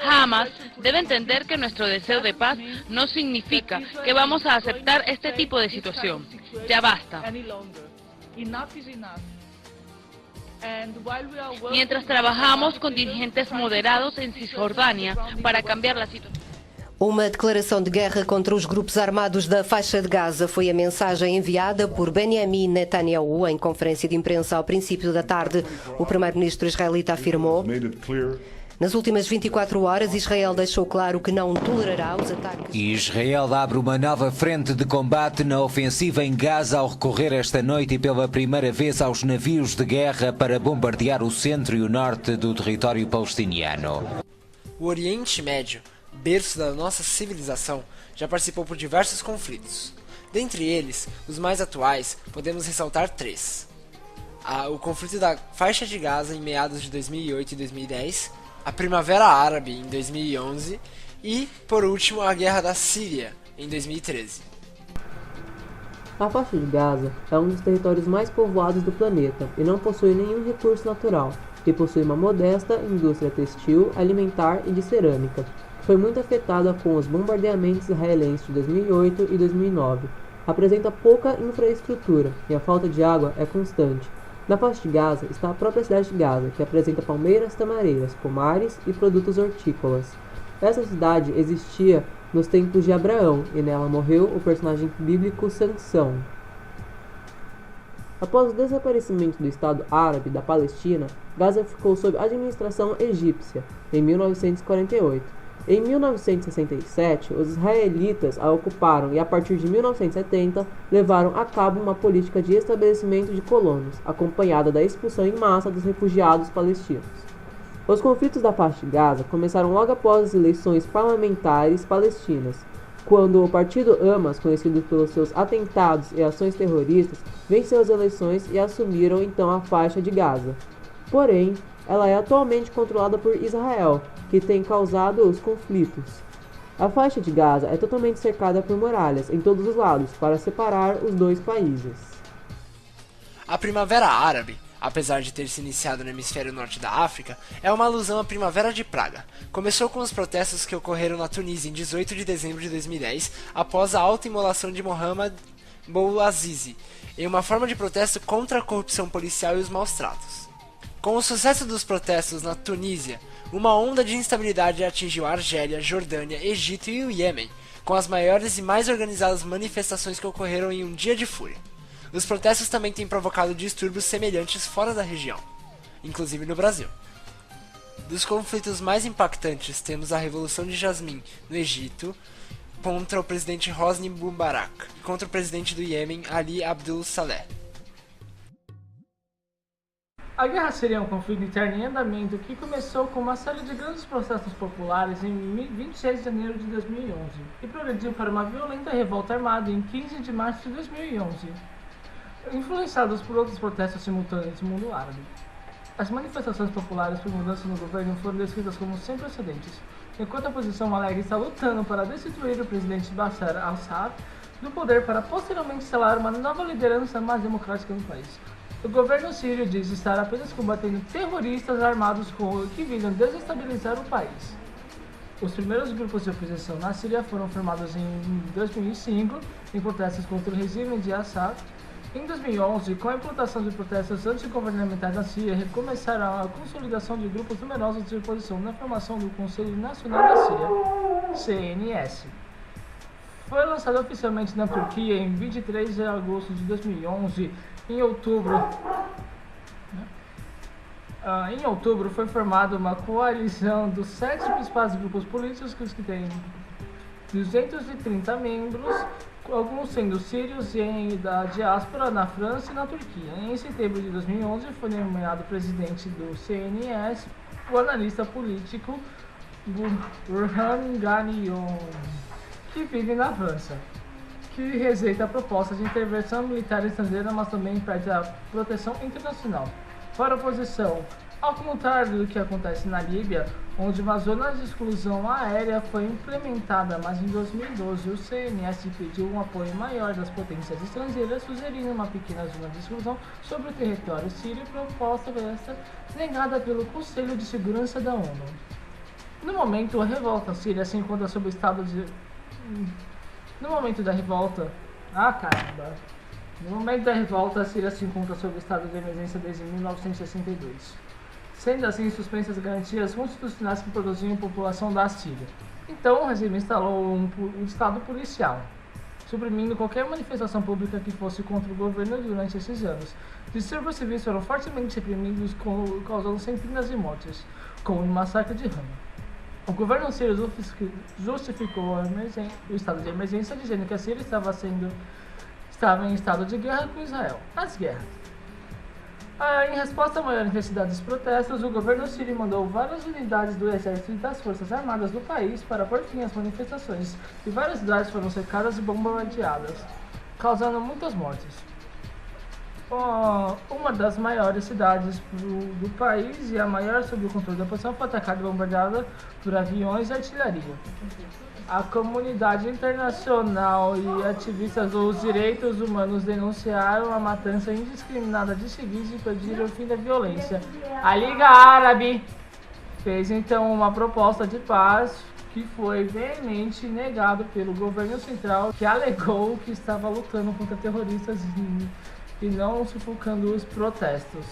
Hamas debe entender que nuestro deseo de paz no significa que vamos a aceptar este tipo de situación. Ya basta. Mientras trabajamos con dirigentes moderados en Cisjordania para cambiar la situación. Uma declaração de guerra contra os grupos armados da faixa de Gaza foi a mensagem enviada por Benjamin Netanyahu em conferência de imprensa ao princípio da tarde. O primeiro-ministro israelita afirmou: nas últimas 24 horas, Israel deixou claro que não tolerará os ataques. Israel abre uma nova frente de combate na ofensiva em Gaza ao recorrer esta noite e pela primeira vez aos navios de guerra para bombardear o centro e o norte do território palestiniano. O Oriente Médio, berço da nossa civilização, já participou por diversos conflitos. Dentre eles, os mais atuais, podemos ressaltar três. O conflito da faixa de Gaza em meados de 2008 e 2010, a Primavera Árabe em 2011 e, por último, a Guerra da Síria em 2013. A faixa de Gaza é um dos territórios mais povoados do planeta e não possui nenhum recurso natural, e possui uma modesta indústria textil, alimentar e de cerâmica. Foi muito afetada com os bombardeamentos israelenses de 2008 e 2009. Apresenta pouca infraestrutura e a falta de água é constante. Na faixa de Gaza está a própria cidade de Gaza, que apresenta palmeiras, tamareiras, pomares e produtos hortícolas. Essa cidade existia nos tempos de Abraão e nela morreu o personagem bíblico Sansão. Após o desaparecimento do Estado Árabe da Palestina, Gaza ficou sob administração egípcia em 1948. Em 1967, os israelitas a ocuparam e, a partir de 1970, levaram a cabo uma política de estabelecimento de colônias, acompanhada da expulsão em massa dos refugiados palestinos. Os conflitos da faixa de Gaza começaram logo após as eleições parlamentares palestinas, quando o partido Hamas, conhecido pelos seus atentados e ações terroristas, venceu as eleições e assumiram então a faixa de Gaza. Porém, ela é atualmente controlada por Israel, que tem causado os conflitos. A faixa de Gaza é totalmente cercada por muralhas em todos os lados para separar os dois países. A Primavera Árabe, apesar de ter se iniciado no hemisfério norte da África, é uma alusão à Primavera de Praga. Começou com os protestos que ocorreram na Tunísia em 18 de dezembro de 2010, após a autoimolação de Mohamed Bouazizi, em uma forma de protesto contra a corrupção policial e os maus tratos. Com o sucesso dos protestos na Tunísia, uma onda de instabilidade atingiu a Argélia, Jordânia, Egito e o Iêmen, com as maiores e mais organizadas manifestações que ocorreram em um dia de fúria. Os protestos também têm provocado distúrbios semelhantes fora da região, inclusive no Brasil. Dos conflitos mais impactantes temos a Revolução de Jasmim, no Egito, contra o presidente Hosni Mubarak, e contra o presidente do Iêmen, Ali Abdul Saleh. A guerra síria é um conflito interno em andamento que começou com uma série de grandes protestos populares em 26 de janeiro de 2011 e progrediu para uma violenta revolta armada em 15 de março de 2011, influenciados por outros protestos simultâneos no mundo árabe. As manifestações populares por mudança no governo foram descritas como sem precedentes, enquanto a oposição alega está lutando para destituir o presidente Bashar al-Assad do poder para posteriormente instalar uma nova liderança mais democrática no país. O governo sírio diz estar apenas combatendo terroristas armados que visam desestabilizar o país. Os primeiros grupos de oposição na Síria foram formados em 2005, em protestos contra o regime de Assad. Em 2011, com a implantação de protestos antigovernamentais na Síria, recomeçaram a consolidação de grupos numerosos de oposição na formação do Conselho Nacional da Síria, CNS. Foi lançado oficialmente na Turquia em 23 de agosto de 2011. Em outubro foi formada uma coalizão dos 7 principais grupos políticos que têm 230 membros, alguns sendo sírios e da diáspora na França e na Turquia. Em setembro de 2011 foi nomeado presidente do CNS o analista político Burhan Ghanion, que vive na França, que rejeita a proposta de intervenção militar estrangeira, mas também pede a proteção internacional. Para a oposição, Ao contrário do que acontece na Líbia, onde uma zona de exclusão aérea foi implementada, mas em 2012 o CNS pediu um apoio maior das potências estrangeiras, sugerindo uma pequena zona de exclusão sobre o território sírio, proposta essa negada pelo Conselho de Segurança da ONU. No momento, a revolta síria se encontra sob estado de... No momento da revolta, a Síria se encontra sob estado de emergência desde 1962. Sendo assim suspensas as garantias constitucionais que protegiam a população da Síria. Então, o regime instalou um estado policial, suprimindo qualquer manifestação pública que fosse contra o governo durante esses anos. Distúrbios civis foram fortemente reprimidos, causando centenas de mortes, como o massacre de Hama. O governo sírio justificou o estado de emergência, dizendo que a Síria estava em estado de guerra com Israel. As guerras. Em resposta à maior intensidade dos protestos, o governo sírio mandou várias unidades do exército e das forças armadas do país para pôr fim às manifestações, e várias cidades foram cercadas e bombardeadas, causando muitas mortes. Uma das maiores cidades do país e a maior sob o controle da oposição foi atacada e bombardeada por aviões e artilharia. A comunidade internacional e ativistas dos direitos humanos denunciaram a matança indiscriminada de civis e pediram o fim da violência. A Liga Árabe fez então uma proposta de paz que foi veemente negado pelo governo central, que alegou que estava lutando contra terroristas e não sufocando os protestos.